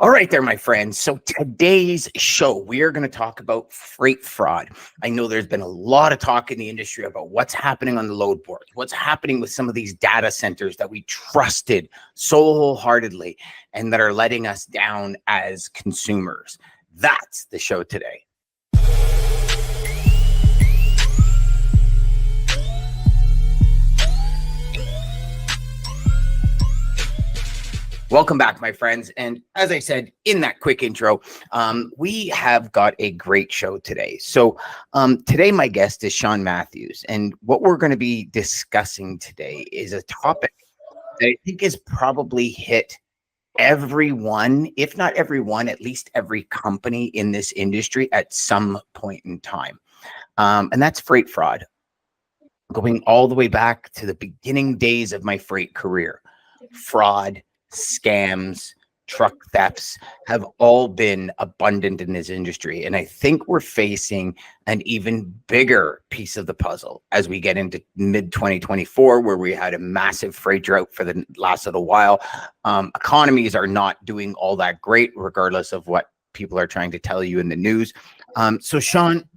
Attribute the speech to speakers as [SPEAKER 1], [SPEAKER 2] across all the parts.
[SPEAKER 1] All right, there, my friends. So today's show, we are going to talk about freight fraud. I know there's been a lot of talk in the industry about what's happening on the load board, what's happening with some of these data centers that we trusted so wholeheartedly and that are letting us down as consumers. That's the show today. Welcome back, my friends. And as I said in that quick intro, we have got a great show today. So today, my guest is Sean Matthews. And what we're going to be discussing today is a topic that I think has probably hit everyone, if not everyone, at least every company in this industry at some point in time. And that's freight fraud. Going all the way back to the beginning days of my freight career, fraud, scams, truck thefts have all been abundant in this industry. And I think we're facing an even bigger piece of the puzzle as we get into mid 2024, where we had a massive freight drought for the last little while. Economies are not doing all that great, regardless of what people are trying to tell you in the news. So Sean,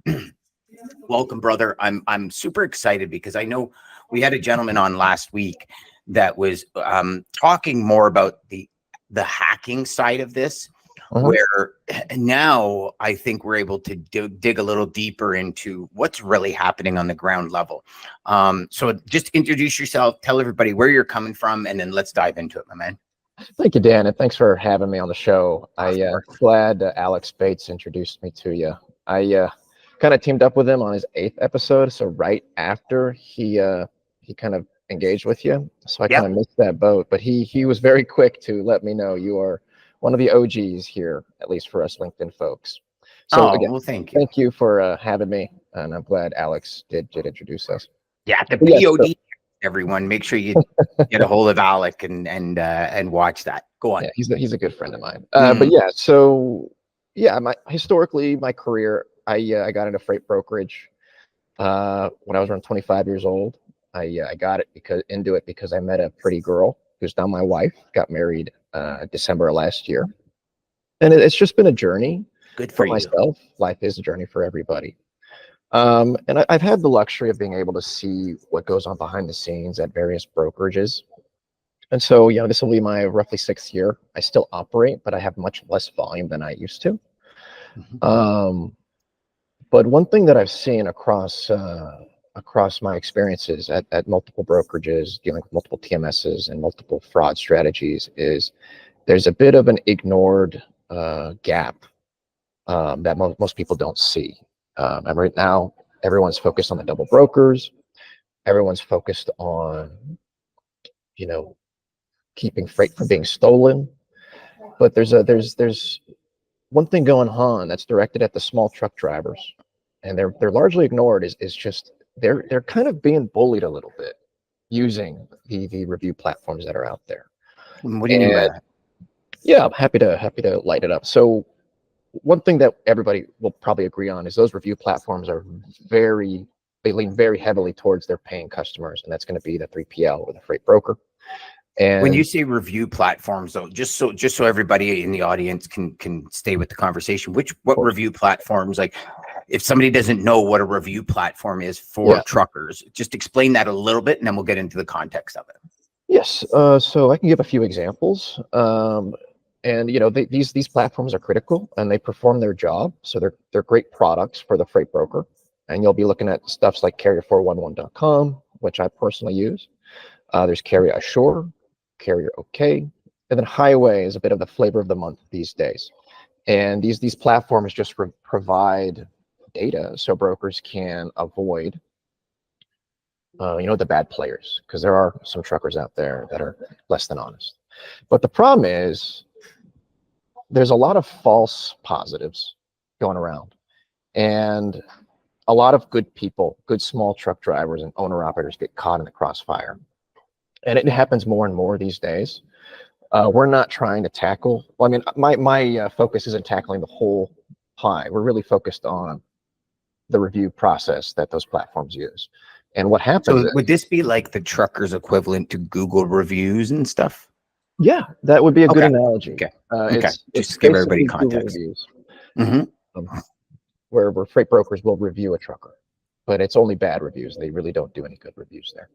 [SPEAKER 1] welcome, brother. I'm super excited because I know we had a gentleman on last week that was talking more about the hacking side of this, where now I think we're able to dig a little deeper into what's really happening on the ground level. So just introduce yourself, tell everybody where you're coming from, and then let's dive into it, my man.
[SPEAKER 2] Thank you, Dan, and thanks for having me on the show. I'm glad Alex Bates introduced me to you. I kind of teamed up with him on his 8th episode, so right after he kind of engaged with you, so I kind of missed that boat, but he was very quick to let me know you are one of the OGs here, at least for us LinkedIn folks. So again, well, thank you for having me, and I'm glad Alex did introduce us.
[SPEAKER 1] Yeah, the POD, everyone, make sure you get a hold of Alec and watch that. Go on.
[SPEAKER 2] Yeah, he's a good friend of mine. But yeah, so yeah, historically my career, I got into freight brokerage when I was around 25 years old. I got into it because I met a pretty girl who's now my wife. Got married December of last year, and it's just been a journey.
[SPEAKER 1] Good for
[SPEAKER 2] myself. Life is a journey for everybody. And I've had the luxury of being able to see what goes on behind the scenes at various brokerages. And so, this will be my roughly 6th year. I still operate, but I have much less volume than I used to. But one thing that I've seen across my experiences at multiple brokerages, dealing with multiple TMSs and multiple fraud strategies, is there's a bit of an ignored gap that most people don't see. And right now, everyone's focused on the double brokers. Everyone's focused on, keeping freight from being stolen. But there's one thing going on that's directed at the small truck drivers, and they're largely ignored. Is just they're kind of being bullied a little bit using the review platforms that are out there.
[SPEAKER 1] What do you mean by that?
[SPEAKER 2] Yeah, I'm happy to light it up. So one thing that everybody will probably agree on is those review platforms they lean very heavily towards their paying customers, and that's going to be the 3PL or the freight broker. And
[SPEAKER 1] when you say review platforms, though, just so everybody in the audience can stay with the conversation, what review platforms, like if somebody doesn't know what a review platform is for truckers, just explain that a little bit, and then we'll get into the context of it.
[SPEAKER 2] Yes. So I can give a few examples. And these platforms are critical and they perform their job. So they're great products for the freight broker. And you'll be looking at stuffs like carrier411.com, which I personally use. There's Carrier Assure, Carrier OK, and then Highway is a bit of the flavor of the month these days. And these platforms just provide data so brokers can avoid the bad players, because there are some truckers out there that are less than honest. But the problem is there's a lot of false positives going around, and a lot of good people, good small truck drivers and owner operators get caught in the crossfire. And it happens more and more these days. We're not trying to tackle, my focus isn't tackling the whole pie. We're really focused on the review process that those platforms use. And what happens
[SPEAKER 1] would this be like the truckers equivalent to Google reviews and stuff?
[SPEAKER 2] Yeah, that would be a good
[SPEAKER 1] Okay.
[SPEAKER 2] analogy.
[SPEAKER 1] Okay. Okay. Just
[SPEAKER 2] It's
[SPEAKER 1] to give everybody
[SPEAKER 2] basically Google
[SPEAKER 1] context.
[SPEAKER 2] reviews,
[SPEAKER 1] Hmm.
[SPEAKER 2] um, where freight brokers will review a trucker, but it's only bad reviews. They really don't do any good reviews there.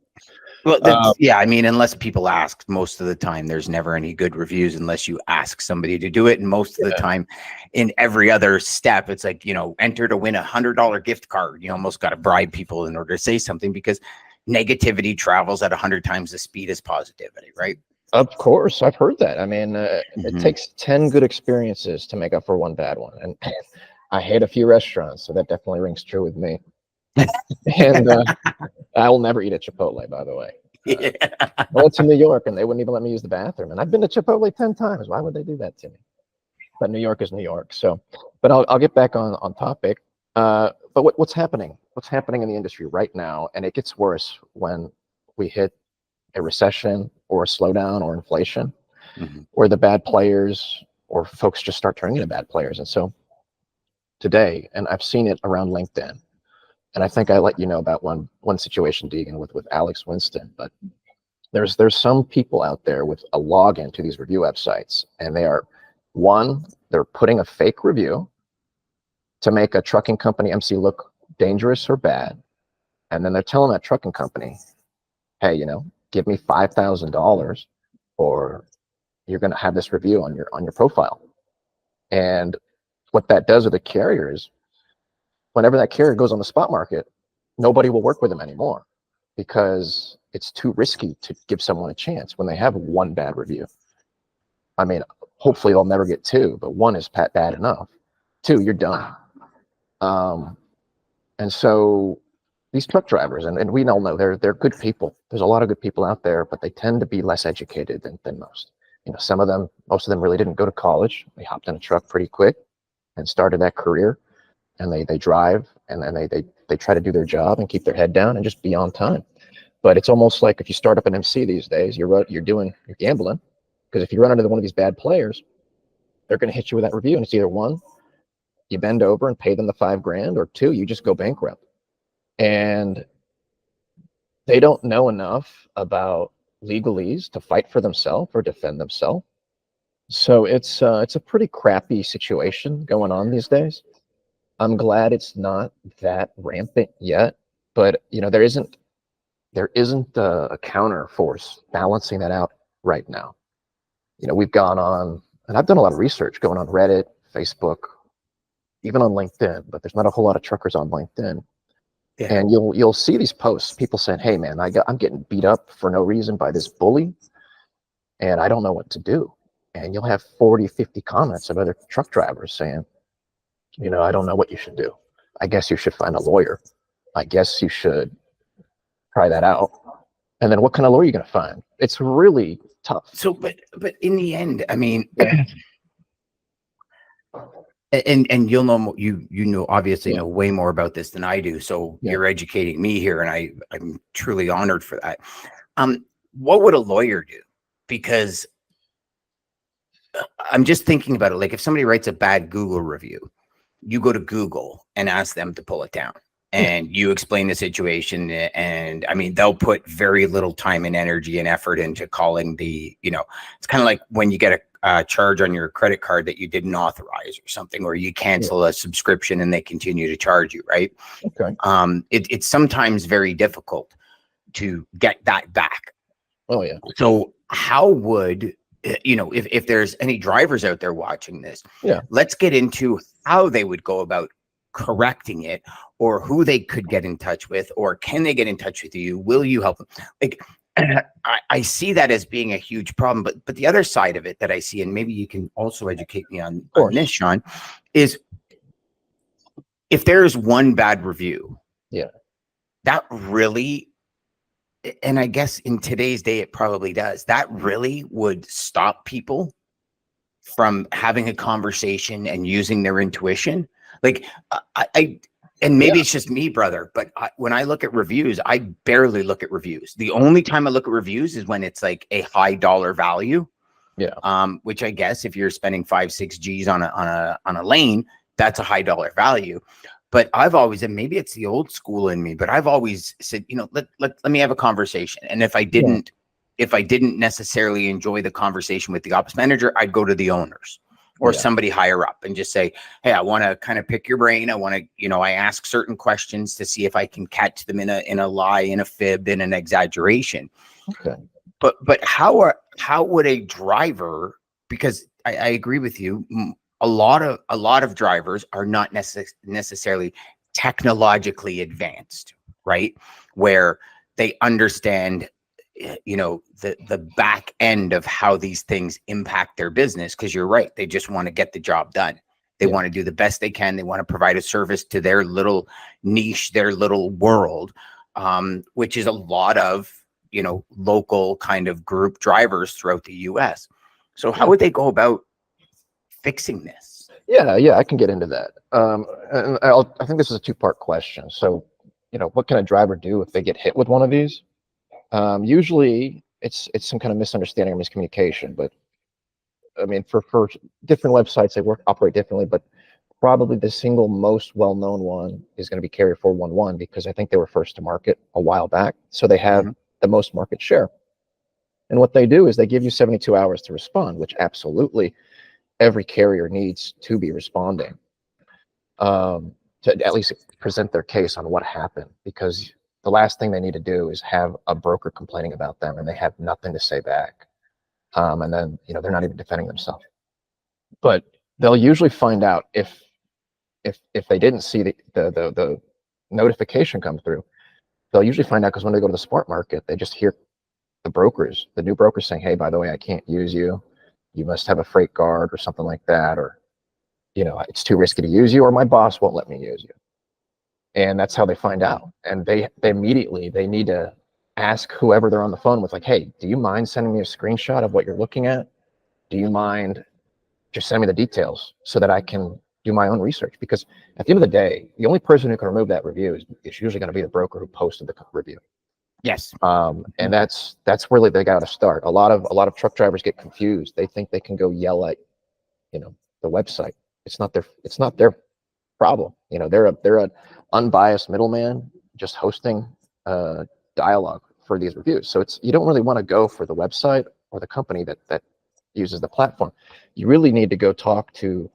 [SPEAKER 1] Well,
[SPEAKER 2] Uh,
[SPEAKER 1] that's, yeah. I mean, unless people ask, most of the time, there's never any good reviews unless you ask somebody to do it. And most of the
[SPEAKER 2] yeah,
[SPEAKER 1] time, in every other step, it's like, enter to win $100 gift card. You almost got to bribe people in order to say something, because negativity travels at 100 times the speed as positivity, right?
[SPEAKER 2] of course, I've heard that. I mean, it
[SPEAKER 1] Hmm.
[SPEAKER 2] takes 10 good experiences to make up for one bad one, and I hate a few restaurants, so that definitely rings true with me. And I will never eat at Chipotle, by the way.
[SPEAKER 1] Yeah.
[SPEAKER 2] I went to New York and they wouldn't even let me use the bathroom. And I've been to Chipotle 10 times. Why would they do that to me? But New York is New York. So, but I'll get back on topic. But what's happening? What's happening in the industry right now? And it gets worse when we hit a recession or a slowdown or inflation,
[SPEAKER 1] Hmm.
[SPEAKER 2] where the bad players or folks just start turning into bad players. And so today, and I've seen it around LinkedIn, and I think I let you know about one situation, Deegan, with Alex Winston. But there's some people out there with a login to these review websites, and they're putting a fake review to make a trucking company MC look dangerous or bad, and then they're telling that trucking company, hey, give me $5,000 or you're going to have this review on your profile. And what that does with the carrier is, whenever that carrier goes on the spot market, nobody will work with them anymore, because it's too risky to give someone a chance when they have one bad review. I mean, hopefully they'll never get two, but one is bad enough. Two, you're done. And so these truck drivers, and we all know they're good people. There's a lot of good people out there, but they tend to be less educated than most. Most of them really didn't go to college. They hopped in a truck pretty quick and started that career, and they drive, and then they try to do their job and keep their head down and just be on time. But it's almost like if you start up an MC these days, you're gambling, because if you run into one of these bad players, they're going to hit you with that review, and it's either one, you bend over and pay them the $5,000, or two, you just go bankrupt. And they don't know enough about legalese to fight for themselves or defend themselves. So it's a pretty crappy situation going on these days. I'm glad it's not that rampant yet, but there isn't a counter force balancing that out right now. We've gone on, and I've done a lot of research going on Reddit, Facebook, even on LinkedIn, but there's not a whole lot of truckers on LinkedIn.
[SPEAKER 1] Yeah.
[SPEAKER 2] And you'll see these posts, people saying, hey man, I'm getting beat up for no reason by this bully, and I don't know what to do. And you'll have 40, 50 comments of other truck drivers saying, I don't know what you should do. I guess you should find a lawyer. I guess you should try that out. And then what kind of lawyer are you going to find? It's really tough.
[SPEAKER 1] So, but in the end, I mean,
[SPEAKER 2] Yeah.
[SPEAKER 1] and you'll know, obviously
[SPEAKER 2] Yeah.
[SPEAKER 1] know way more about this than I do. So
[SPEAKER 2] Yeah.
[SPEAKER 1] you're educating me here, and I'm truly honored for that. What would a lawyer do? Because I'm just thinking about it. Like, if somebody writes a bad Google review, you go to Google and ask them to pull it down,
[SPEAKER 2] Yeah.
[SPEAKER 1] and you explain the situation. And I mean, they'll put very little time and energy and effort into calling it's kind of like when you get a charge on your credit card that you didn't authorize or something, or you cancel a subscription and they continue to charge you, right?
[SPEAKER 2] Okay.
[SPEAKER 1] It's sometimes very difficult to get that back.
[SPEAKER 2] Oh yeah.
[SPEAKER 1] So how would, if there's any drivers out there watching this,
[SPEAKER 2] Yeah.
[SPEAKER 1] let's get into how they would go about correcting it, or who they could get in touch with, or can they get in touch with you? Will you help them? Like, I see that as being a huge problem, but the other side of it that I see, and maybe you can also educate me on this, Sean, is if there's one bad review, that really, and I guess in today's day, it probably does, that really would stop people from having a conversation and using their intuition. Like, and maybe it's just me, brother, but when I look at reviews, I barely look at reviews. The only time I look at reviews is when it's like a high dollar value.
[SPEAKER 2] Yeah.
[SPEAKER 1] Which I guess if you're spending 5-6 G's on a lane, that's a high dollar value. But I've always, and maybe it's the old school in me, but I've always said, let me have a conversation. And if I didn't if I didn't necessarily enjoy the conversation with the ops manager, I'd go to the owners or
[SPEAKER 2] Yeah.
[SPEAKER 1] somebody higher up and just say, hey, I want to kind of pick your brain. I want to, you know, I ask certain questions to see if I can catch them in a lie, in a fib, in an exaggeration.
[SPEAKER 2] Okay.
[SPEAKER 1] But how would a driver, because I agree with you, a lot of drivers are not necessarily technologically advanced, right? Where they understand, you know, the back end of how these things impact their business. Because you're right, they just want to get the job done. They
[SPEAKER 2] Yeah.
[SPEAKER 1] want to do the best they can. They want to provide a service to their little niche, their little world, which is a lot of, you know, local kind of group drivers throughout the US. So how would they go about fixing this?
[SPEAKER 2] Yeah, I can get into that. And I think this is a two-part question. So, you know, what can a driver do if they get hit with one of these? Usually it's some kind of misunderstanding or miscommunication, but I mean, for different websites, they operate differently, but probably the single most well-known one is going to be Carrier 411 because I think they were first to market a while back. So they have the most market share. And what they do is they give you 72 hours to respond, which absolutely every carrier needs to be responding, to at least present their case on what happened, because the last thing they need to do is have a broker complaining about them and they have nothing to say back. And then, you know, they're not even defending themselves. But they'll usually find out if they didn't see the notification come through. They'll usually find out because when they go to the smart market, they just hear the new brokers saying, hey, by the way, I can't use you. You must have a freight guard or something like that. Or, you know, it's too risky to use you, or my boss won't let me use you. And that's how they find out. And they immediately, they need to ask whoever they're on the phone with, like, hey, do you mind sending me a screenshot of what you're looking at? Do you mind just send me the details so that I can do my own research? Because at the end of the day, the only person who can remove that review is usually going to be the broker who posted the review.
[SPEAKER 1] Yes.
[SPEAKER 2] And that's where they got to start. A lot of truck drivers get confused. They think they can go yell at, you know, the website. It's not their problem. You know, they're an unbiased middleman just hosting dialogue for these reviews. So you don't really want to go for the website or the company that uses the platform. You really need to go talk to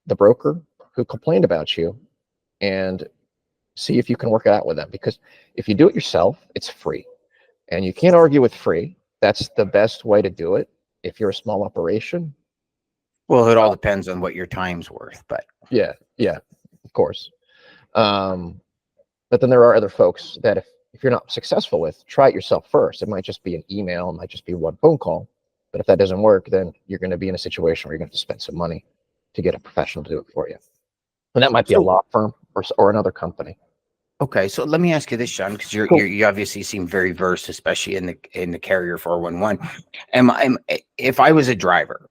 [SPEAKER 2] the broker who complained about you and see if you can work it out with them. Because if you do it yourself, it's free. And you can't argue with free. That's the best way to do it if you're a small operation.
[SPEAKER 1] Well, it all depends on what your time's worth, but
[SPEAKER 2] yeah, of course. But then there are other folks that if you're not successful with, try it yourself first. It might just be an email, it might just be one phone call. But if that doesn't work, then you're going to be in a situation where you're going to have to spend some money to get a professional to do it for you. And that might be a law firm or another company.
[SPEAKER 1] Okay, so let me ask you this, Sean, because you obviously seem very versed, especially in the Carrier 411. If I was a driver,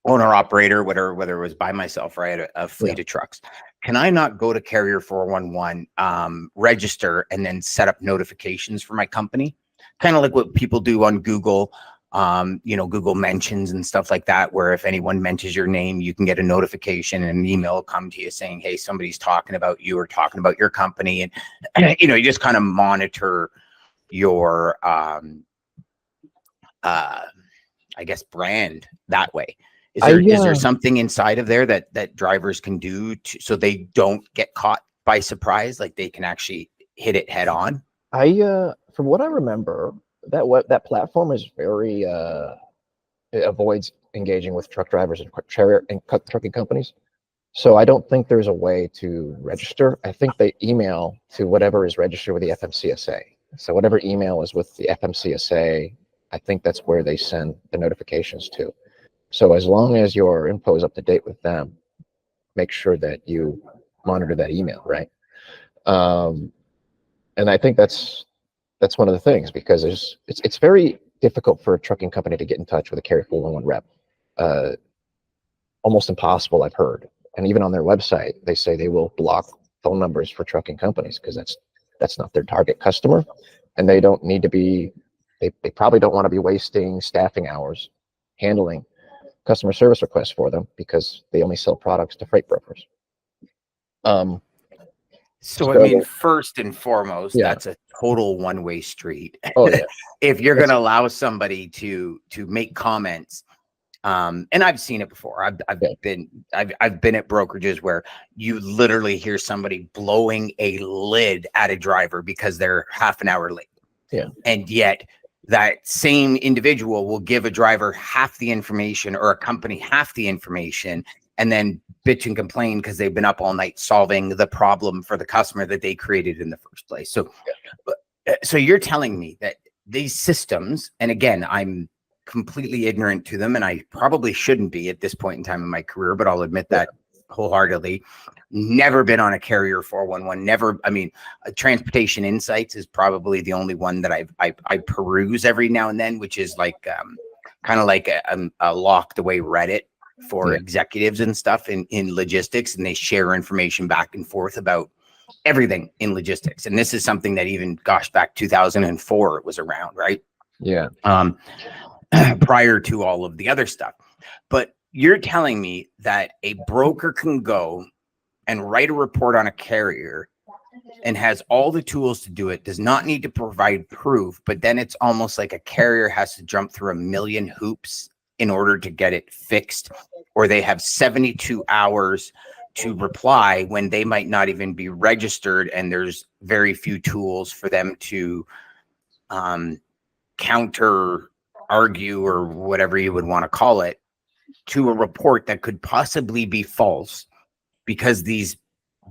[SPEAKER 1] owner operator, whether it was by myself or I had a fleet of trucks, can I not go to Carrier 411, register, and then set up notifications for my company? Kind of like what people do on Google, you know, Google mentions and stuff like that, where if anyone mentions your name, you can get a notification and an email will come to you saying, hey, somebody's talking about you or talking about your company. And you know, you just kind of monitor your, I guess, brand that way. Is there something inside of there that drivers can do so they don't get caught by surprise? Like they can actually hit it head on?
[SPEAKER 2] From what I remember, that platform is very, it avoids engaging with truck drivers and trucking companies. So I don't think there's a way to register. I think they email to whatever is registered with the FMCSA. So whatever email is with the FMCSA, I think that's where they send the notifications to. So as long as your info is up to date with them, make sure that you monitor that email, right? And I think that's one of the things, because it's very difficult for a trucking company to get in touch with a Carrier 411 rep. Almost impossible, I've heard. And even on their website, they say they will block phone numbers for trucking companies because that's not their target customer, and they don't need to be. They probably don't want to be wasting staffing hours handling customer service requests for them because they only sell products to freight brokers.
[SPEAKER 1] So, I mean, first and foremost,
[SPEAKER 2] Yeah.
[SPEAKER 1] that's a total one-way street.
[SPEAKER 2] Oh yeah.
[SPEAKER 1] If you're going to allow somebody to make comments, and I've seen it before. I've been at brokerages where you literally hear somebody blowing a lid at a driver because they're half an hour late.
[SPEAKER 2] Yeah.
[SPEAKER 1] And yet that same individual will give a driver half the information or a company half the information and then bitch and complain because they've been up all night solving the problem for the customer that they created in the first place. So you're telling me that these systems, and again, I'm completely ignorant to them, and I probably shouldn't be at this point in time in my career, but I'll admit that wholeheartedly. Never been on a carrier 411. Never. I mean, Transportation Insights is probably the only one that I peruse every now and then, which is like kind of like a locked away Reddit for executives and stuff in logistics, and they share information back and forth about everything in logistics. And this is something that even, gosh, back 2004 it was around, right?
[SPEAKER 2] Yeah.
[SPEAKER 1] Prior to all of the other stuff. But you're telling me that a broker can go and write a report on a carrier and has all the tools to do it, does not need to provide proof, but then it's almost like a carrier has to jump through a million hoops in order to get it fixed, or they have 72 hours to reply when they might not even be registered, and there's very few tools for them to counter argue or whatever you would want to call it to a report that could possibly be false because these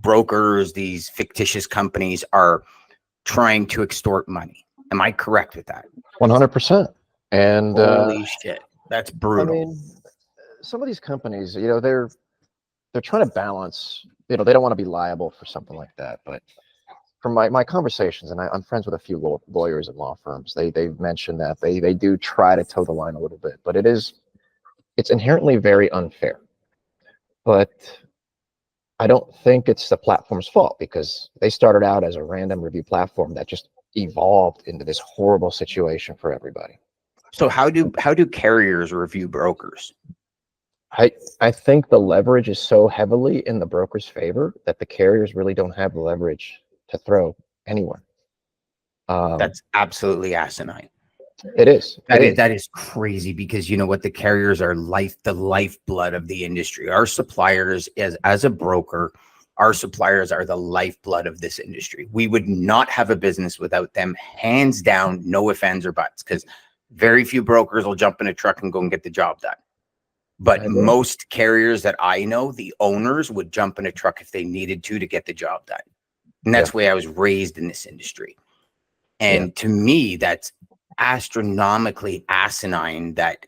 [SPEAKER 1] brokers, these fictitious companies are trying to extort money. Am I correct with that?
[SPEAKER 2] 100%. And
[SPEAKER 1] holy shit, that's brutal.
[SPEAKER 2] I mean, some of these companies, they're trying to balance, they don't want to be liable for something like that. But from my conversations, and I'm friends with a few lawyers and law firms, they've mentioned that they do try to toe the line a little bit, but it's inherently very unfair. But I don't think it's the platform's fault, because they started out as a random review platform that just evolved into this horrible situation for everybody.
[SPEAKER 1] So how do carriers review brokers?
[SPEAKER 2] I think the leverage is so heavily in the broker's favor that the carriers really don't have the leverage to throw anywhere.
[SPEAKER 1] That's absolutely asinine.
[SPEAKER 2] It is.
[SPEAKER 1] That is crazy, because you know what? The carriers are the lifeblood of the industry. Our suppliers, as a broker, our suppliers are the lifeblood of this industry. We would not have a business without them, hands down, no ifs, ands, or buts, because very few brokers will jump in a truck and go and get the job done. But most carriers that I know, the owners would jump in a truck if they needed to get the job done. And that's the way I was raised in this industry. And to me, that's astronomically asinine that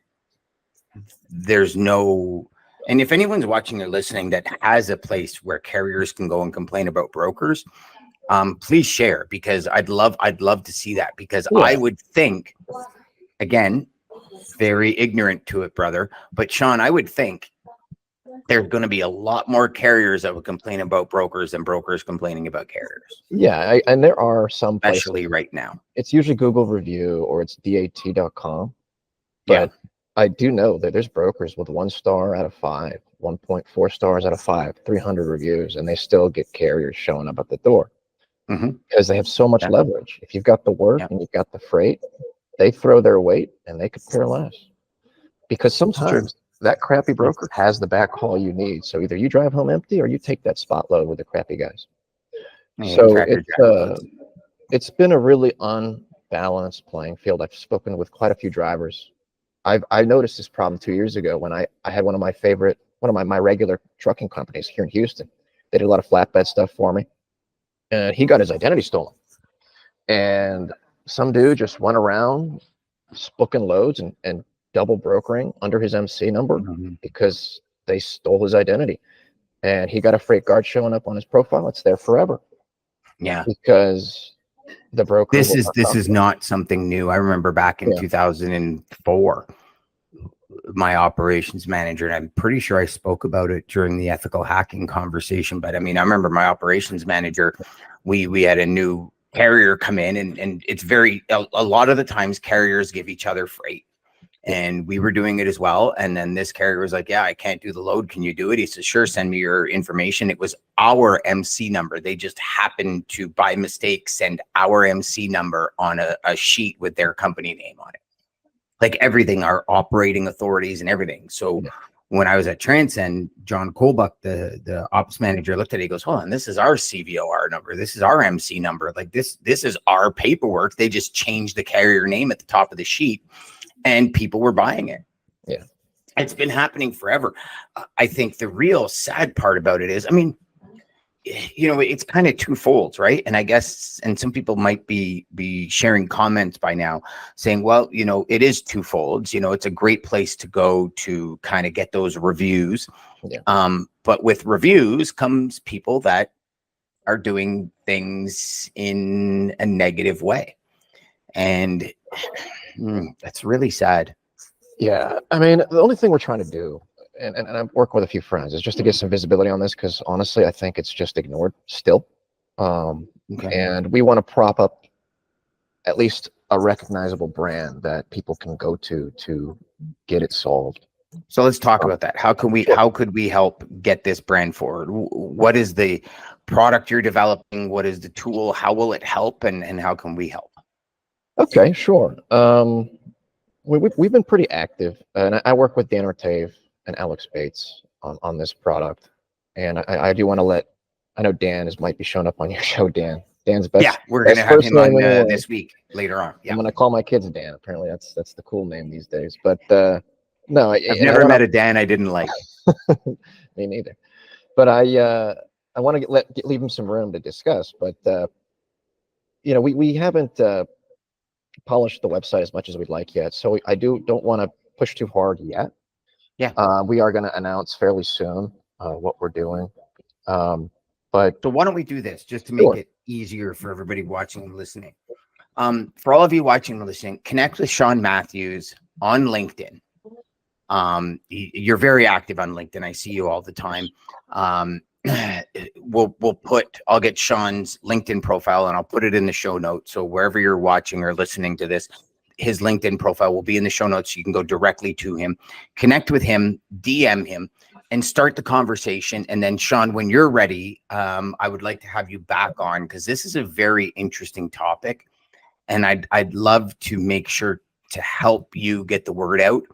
[SPEAKER 1] there's no, and if anyone's watching or listening that has a place where carriers can go and complain about brokers, please share, because I'd love to see that, because I would think, again, very ignorant to it, brother, but Sean, I would think there's going to be a lot more carriers that would complain about brokers than brokers complaining about carriers.
[SPEAKER 2] Yeah, and there are some
[SPEAKER 1] especially
[SPEAKER 2] places,
[SPEAKER 1] right now. It's
[SPEAKER 2] usually Google review or it's dat.com. But I do know that there's brokers with 1 star out of 5, 1.4 stars out of 5, 300 reviews, and they still get carriers showing up at the door because they have so much leverage. If you've got the work and you've got the freight, they throw their weight and they could care less, because sometimes that crappy broker has the backhaul you need. So either you drive home empty or you take that spot load with the crappy guys. So it's been a really unbalanced playing field. I've spoken with quite a few drivers. I noticed this problem 2 years ago when I had one of my regular trucking companies here in Houston. They did a lot of flatbed stuff for me, and he got his identity stolen. And some dude just went around booking loads and double brokering under his MC number because they stole his identity. And he got a freight guard showing up on his profile. It's there forever. Yeah. Because the broker.
[SPEAKER 1] This is not something new. I remember back in 2004, my operations manager, and I'm pretty sure I spoke about it during the ethical hacking conversation, but I mean, I remember my operations manager, we had a new carrier come in, and it's a lot of the times carriers give each other freight. and we were doing it as well. And then this carrier was like, yeah, I can't do the load. Can you do it? He says, sure, send me your information. It was our MC number. They just happened to, by mistake, send our MC number on a sheet with their company name on it. Like everything, our operating authorities and everything. So when I was at Transcend, John Colbuck, the ops manager, looked at it. He goes, hold on, this is our CVOR number. This is our MC number. Like this is our paperwork. They just changed the carrier name at the top of the sheet and people were buying it.
[SPEAKER 2] Yeah.
[SPEAKER 1] It's been happening forever. I think the real sad part about it is, I mean, you know, it's kind of twofold, right? And I guess, and some people might be sharing comments by now saying, well, you know, it is twofold. You know, it's a great place to go to kind of get those reviews.
[SPEAKER 2] Yeah.
[SPEAKER 1] But with reviews comes people that are doing things in a negative way. And that's really sad.
[SPEAKER 2] Yeah. I mean, the only thing we're trying to do, and I'm working with a few friends, is just to get some visibility on this, because honestly, I think it's just ignored still. And we want to prop up at least a recognizable brand that people can go to get it solved.
[SPEAKER 1] So let's talk about that. How could we help get this brand forward? What is the product you're developing? What is the tool? How will it help? And how can we help?
[SPEAKER 2] Okay, sure. We've been pretty active, and I work with Dan Ortave and Alex Bates on this product. And I do want to I know Dan might be showing up on your show, Dan. Dan's best.
[SPEAKER 1] Yeah, we're going to have him on this week later on. Yeah.
[SPEAKER 2] I'm going to call my kids Dan. Apparently that's the cool name these days. But no,
[SPEAKER 1] I've never met a Dan I didn't like.
[SPEAKER 2] Me neither. But I want to leave him some room to discuss. But you know, we haven't polished the website as much as we'd like yet. So I don't want to push too hard yet.
[SPEAKER 1] Yeah.
[SPEAKER 2] We are going to announce fairly soon what we're doing. But
[SPEAKER 1] so why don't we do this just to make it easier for everybody watching and listening? For all of you watching and listening, connect with Sean Matthews on LinkedIn. You're very active on LinkedIn. I see you all the time. I'll get Sean's LinkedIn profile and I'll put it in the show notes. So wherever you're watching or listening to this, his LinkedIn profile will be in the show notes. You can go directly to him, connect with him, DM him, and start the conversation. And then Sean, when you're ready, I would like to have you back on, because this is a very interesting topic. And I'd love to make sure to help you get the word out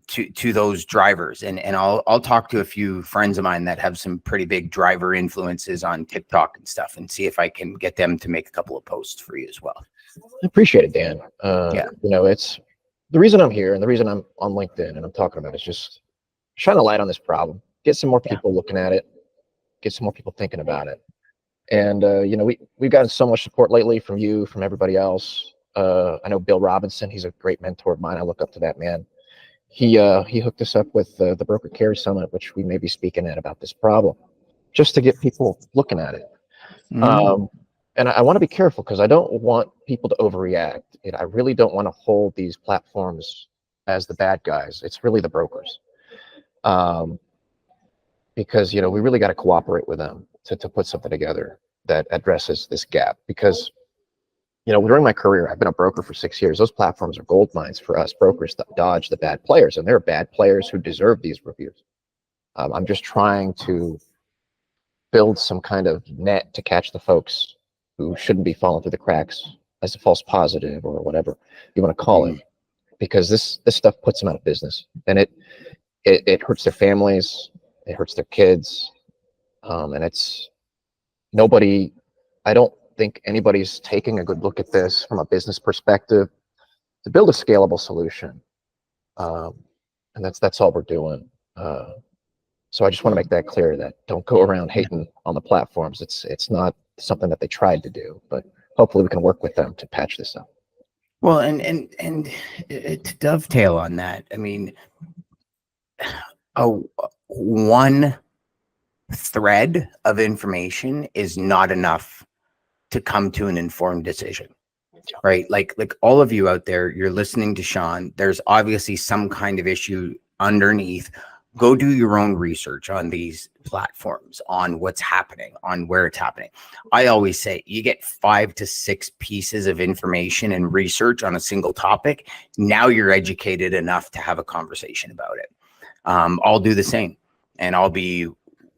[SPEAKER 1] to those drivers. And I'll talk to a few friends of mine that have some pretty big driver influences on TikTok and stuff, and see if I can get them to make a couple of posts for you as well.
[SPEAKER 2] I appreciate it, Dan.
[SPEAKER 1] Yeah.
[SPEAKER 2] You know, it's the reason I'm here and the reason I'm on LinkedIn and I'm talking about it is just shine a light on this problem, get some more people looking at it, get some more people thinking about it. And, you know, we've gotten so much support lately from you, from everybody else. I know Bill Robinson, he's a great mentor of mine. I look up to that man. He hooked us up with the Broker Carry Summit, which we may be speaking at about this problem, just to get people looking at it. And I want to be careful, because I don't want people to overreact. I really don't want to hold these platforms as the bad guys. It's really the brokers. Because, you know, we really got to cooperate with them to put something together that addresses this gap. Because, you know, during my career, I've been a broker for 6 years. Those platforms are gold mines for us brokers to dodge the bad players. And there are bad players who deserve these reviews. I'm just trying to build some kind of net to catch the folks who shouldn't be falling through the cracks as a false positive or whatever you want to call it, because this stuff puts them out of business, and it hurts their families, it hurts their kids, and it's nobody. I don't think anybody's taking a good look at this from a business perspective to build a scalable solution, and that's all we're doing. So I just want to make that clear, that don't go around hating on the platforms. It's not something that they tried to do, but hopefully we can work with them to patch this up.
[SPEAKER 1] Well, and to dovetail on that, I mean, one thread of information is not enough to come to an informed decision, right? Like all of you out there, you're listening to Sean. There's obviously some kind of issue underneath. go do your own research on these platforms, on what's happening, on where it's happening. I always say you get 5 to 6 pieces of information and research on a single topic. Now you're educated enough to have a conversation about it. I'll do the same, and I'll be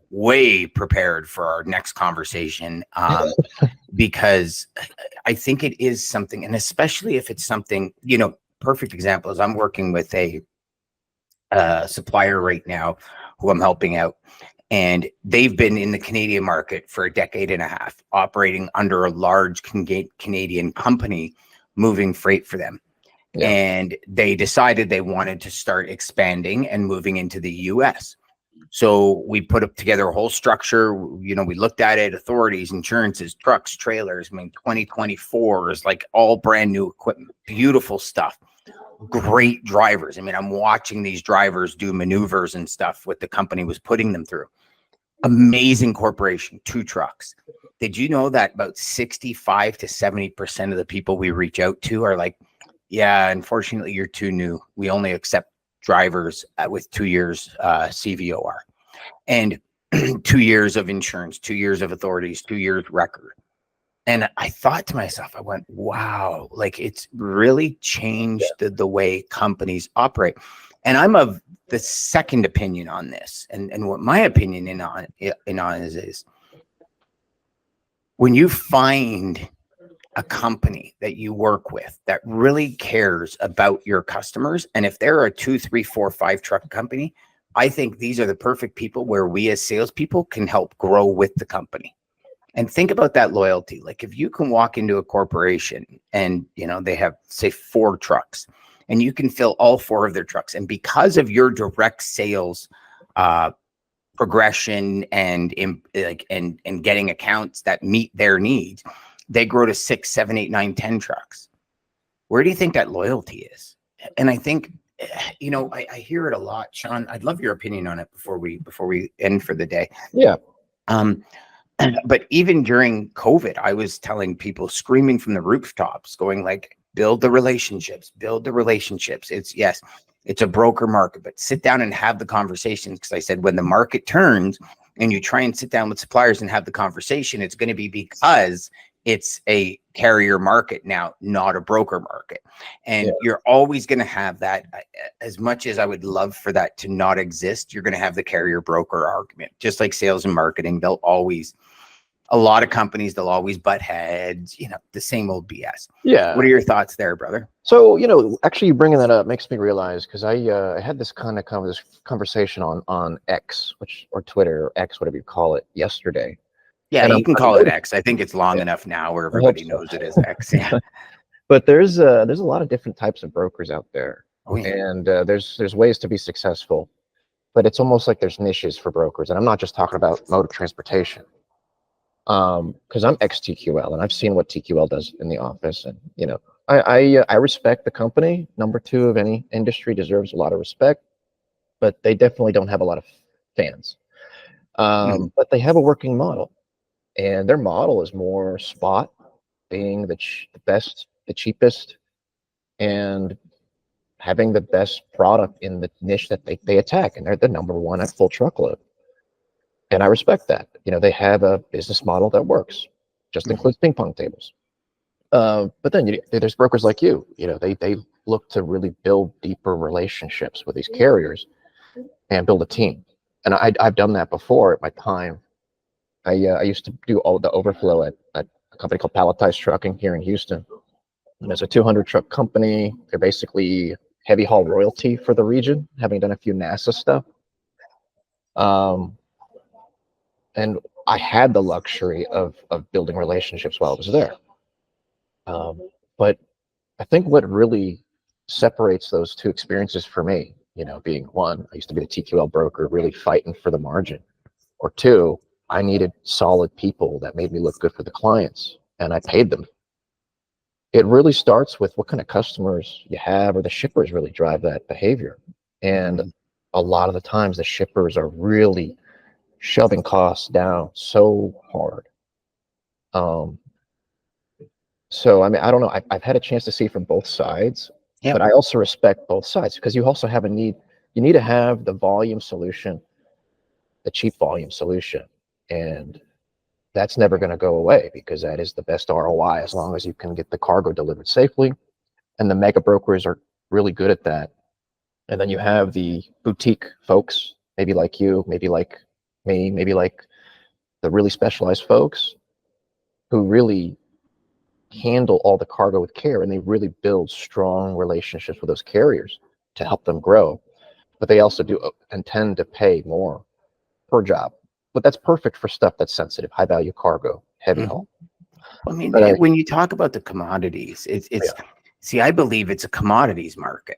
[SPEAKER 1] way prepared for our next conversation, because I think it is something, and especially if it's something, perfect example is I'm working with a supplier right now who I'm helping out, and they've been in the Canadian market for a decade and a half, operating under a large Canadian company, moving freight for them.
[SPEAKER 2] Yeah.
[SPEAKER 1] And they decided they wanted to start expanding and moving into the US. So we put up together a whole structure. We looked at it, authorities, insurances, trucks, trailers. 2024 is like all brand new equipment, beautiful stuff, great drivers. I'm watching these drivers do maneuvers and stuff what the company was putting them through. Amazing corporation, 2 trucks. Did you know that about 65 to 70% of the people we reach out to are like, yeah, unfortunately, you're too new. We only accept drivers with 2 years CVOR and 2 years of insurance, 2 years of authorities, 2 years record. And I thought to myself, I went, wow, like it's really changed the way companies operate. And I'm of the second opinion on this. And what my opinion on is when you find a company that you work with that really cares about your customers, and if they're a 2, 3, 4, 5 truck company, I think these are the perfect people where we as salespeople can help grow with the company. And think about that loyalty. Like if you can walk into a corporation and they have say 4 trucks, and you can fill all 4 of their trucks, and because of your direct sales progression and getting accounts that meet their needs, they grow to 6, 7, 8, 9, 10 trucks. Where do you think that loyalty is? And I think, I hear it a lot, Sean. I'd love your opinion on it before we end for the day.
[SPEAKER 2] Yeah.
[SPEAKER 1] But even during COVID, I was telling people, screaming from the rooftops, going like, build the relationships. It's a broker market, but sit down and have the conversations. Because I said, when the market turns and you try and sit down with suppliers and have the conversation, it's going to be because it's a carrier market now, not a broker market. And you're always going to have that. As much as I would love for that to not exist, you're going to have the carrier broker argument, just like sales and marketing. A lot of companies, they'll always butt heads, the same old BS.
[SPEAKER 2] Yeah.
[SPEAKER 1] What are your thoughts there, brother?
[SPEAKER 2] So, actually bringing that up makes me realize, because I had this this conversation on X, or Twitter, or X, whatever you call it, yesterday.
[SPEAKER 1] Yeah, you can call it X. I think it's long enough now where everybody knows it as X. Yeah.
[SPEAKER 2] But there's a lot of different types of brokers out there.
[SPEAKER 1] Oh, yeah.
[SPEAKER 2] And there's ways to be successful, but it's almost like there's niches for brokers. And I'm not just talking about mode of transportation. Because I'm ex-TQL and I've seen what TQL does in the office, and I respect the company. Number 2 of any industry deserves a lot of respect, but they definitely don't have a lot of fans. But they have a working model, and their model is more spot, being the best, the cheapest, and having the best product in the niche that they attack, and they're the number 1 at full truckload. And I respect that. They have a business model that works, just includes ping pong tables. But then there's brokers like you, they look to really build deeper relationships with these carriers and build a team. And I've done that before at my time. I used to do all the overflow at a company called Palletized Trucking here in Houston. And it's a 200 truck company. They're basically heavy haul royalty for the region, having done a few NASA stuff. And I had the luxury of building relationships while I was there. But I think what really separates those 2 experiences for me, being 1, I used to be the TQL broker, really fighting for the margin, or 2, I needed solid people that made me look good for the clients, and I paid them. It really starts with what kind of customers you have, or the shippers really drive that behavior. And a lot of the times the shippers are really shoving costs down so hard. So, I don't know. I've had a chance to see from both sides, but I also respect both sides, because you also have a need You need to have the volume solution, the cheap volume solution. And that's never going to go away because that is the best ROI as long as you can get the cargo delivered safely. And the mega brokers are really good at that. And then you have the boutique folks, maybe like you, maybe like me, maybe like the really specialized folks who really handle all the cargo with care, and they really build strong relationships with those carriers to help them grow. But they also do intend to pay more per job. But that's perfect for stuff that's sensitive, high value cargo, heavy haul.
[SPEAKER 1] I mean,
[SPEAKER 2] But
[SPEAKER 1] when you talk about the commodities, it's see, I believe it's a commodities market,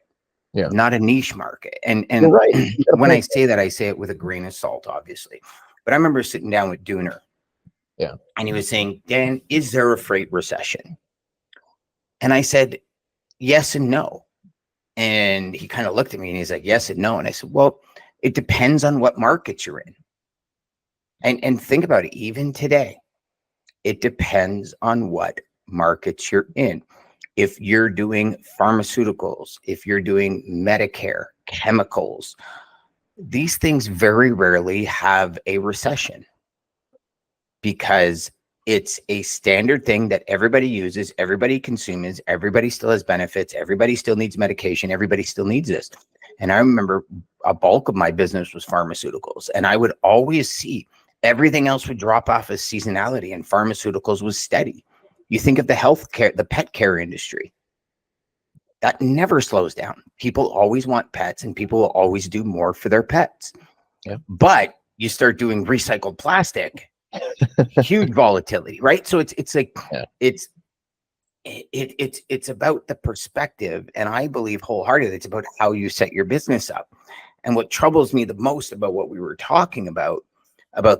[SPEAKER 1] not a niche market. And
[SPEAKER 2] you're right.
[SPEAKER 1] when I say that, I say it with a grain of salt, obviously. But I remember sitting down with Dooner.
[SPEAKER 2] Yeah.
[SPEAKER 1] And he was saying, Dan, is there a freight recession? And I said, yes and no. And he kind of looked at me and he's like, yes and no. And I said, well, it depends on what markets you're in. And think about it, even today, it depends on what markets you're in. If you're doing pharmaceuticals, if you're doing Medicare, chemicals, these things very rarely have a recession because it's a standard thing that everybody uses, everybody consumes, everybody still has benefits, everybody still needs medication, everybody still needs this. And I remember a bulk of my business was pharmaceuticals, and I would always see everything else would drop off as seasonality and pharmaceuticals was steady. You think of the healthcare, the pet care industry, that never slows down. People always want pets and people will always do more for their pets.
[SPEAKER 2] Yeah.
[SPEAKER 1] But you start doing recycled plastic, huge volatility, right? So it's like, it's about the perspective. And I believe wholeheartedly it's about how you set your business up. And what troubles me the most about what we were talking about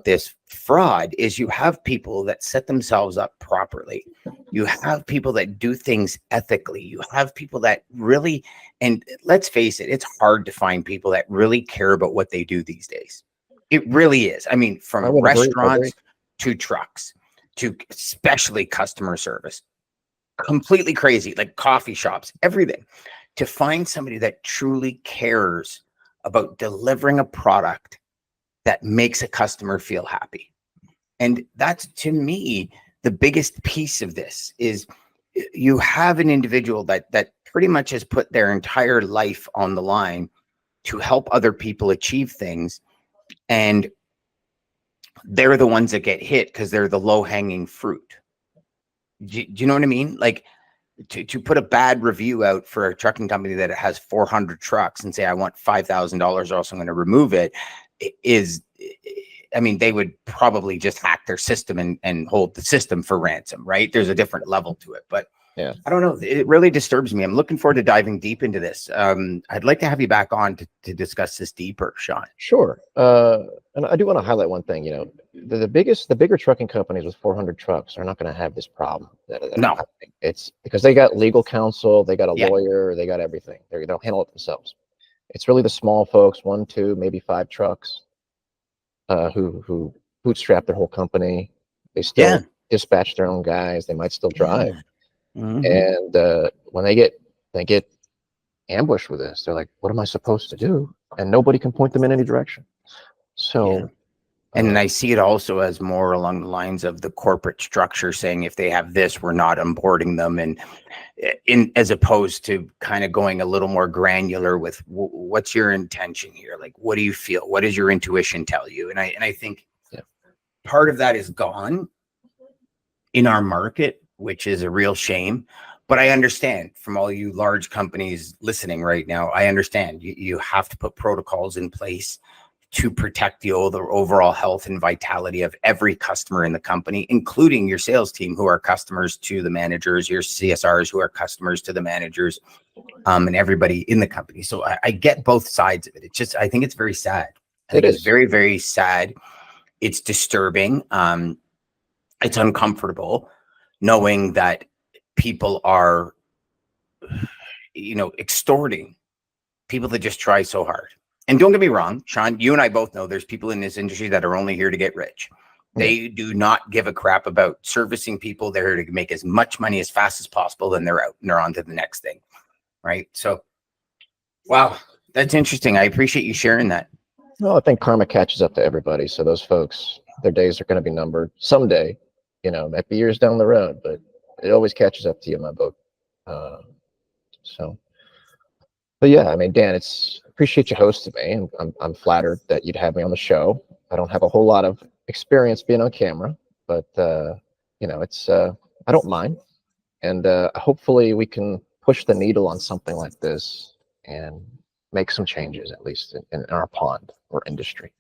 [SPEAKER 1] this fraud is you have people that set themselves up properly. You have people that do things ethically. You have people that really, and let's face it, it's hard to find people that really care about what they do these days. It really is. I mean, from restaurants to trucks to especially customer service, completely crazy, like coffee shops, everything. To find somebody that truly cares about delivering a product that makes a customer feel happy. And that's, to me, the biggest piece of this is you have an individual that pretty much has put their entire life on the line to help other people achieve things. And they're the ones that get hit because they're the low-hanging fruit. Do you know what I mean? Like to put a bad review out for a trucking company that has 400 trucks and say, I want $5,000 or else I'm going to remove it, is, I mean, they would probably just hack their system and hold the system for ransom, right? There's a different level to it, but
[SPEAKER 2] yeah,
[SPEAKER 1] I don't know. It really disturbs me. I'm looking forward to diving deep into this. I'd like to have you back on to discuss this deeper, Sean.
[SPEAKER 2] Sure. And I do want to highlight one thing, you know, the bigger trucking companies with 400 trucks are not going to have this problem.
[SPEAKER 1] No.
[SPEAKER 2] It's because they got legal counsel, they got a lawyer, they got everything. They'll handle it themselves. It's really the small folks, 1, 2, maybe 5 trucks, who bootstrap their whole company. They still dispatch their own guys. They might still drive. And when they get ambushed with this, they're like, what am I supposed to do? And nobody can point them in any direction. So
[SPEAKER 1] and I see it also as more along the lines of the corporate structure saying, if they have this, we're not onboarding them. And as opposed to kind of going a little more granular with what's your intention here? Like, what do you feel? What does your intuition tell you? And I think part of that is gone in our market, which is a real shame. But I understand from all you large companies listening right now, I understand you have to put protocols in place to protect the overall health and vitality of every customer in the company, including your sales team who are customers to the managers, your CSRs who are customers to the managers, and everybody in the company. So I get both sides of it. It's just, I think it's very sad. I think it's very, very sad. It's disturbing. It's uncomfortable knowing that people are, extorting people that just try so hard. And don't get me wrong, Sean, you and I both know there's people in this industry that are only here to get rich. They do not give a crap about servicing people. They're here to make as much money as fast as possible. Then they're out and they're on to the next thing. Right. So, wow, That's interesting. I appreciate you sharing that.
[SPEAKER 2] Well, I think karma catches up to everybody. So those folks, their days are going to be numbered someday. You know, might be years down the road, but it always catches up to you in my book. Uh, so, but yeah, I mean, Dan, it's appreciate you hosting me, and I'm flattered that you'd have me on the show. I don't have a whole lot of experience being on camera, but you know, it's I don't mind, and hopefully we can push the needle on something like this and make some changes, at least in our pond or industry.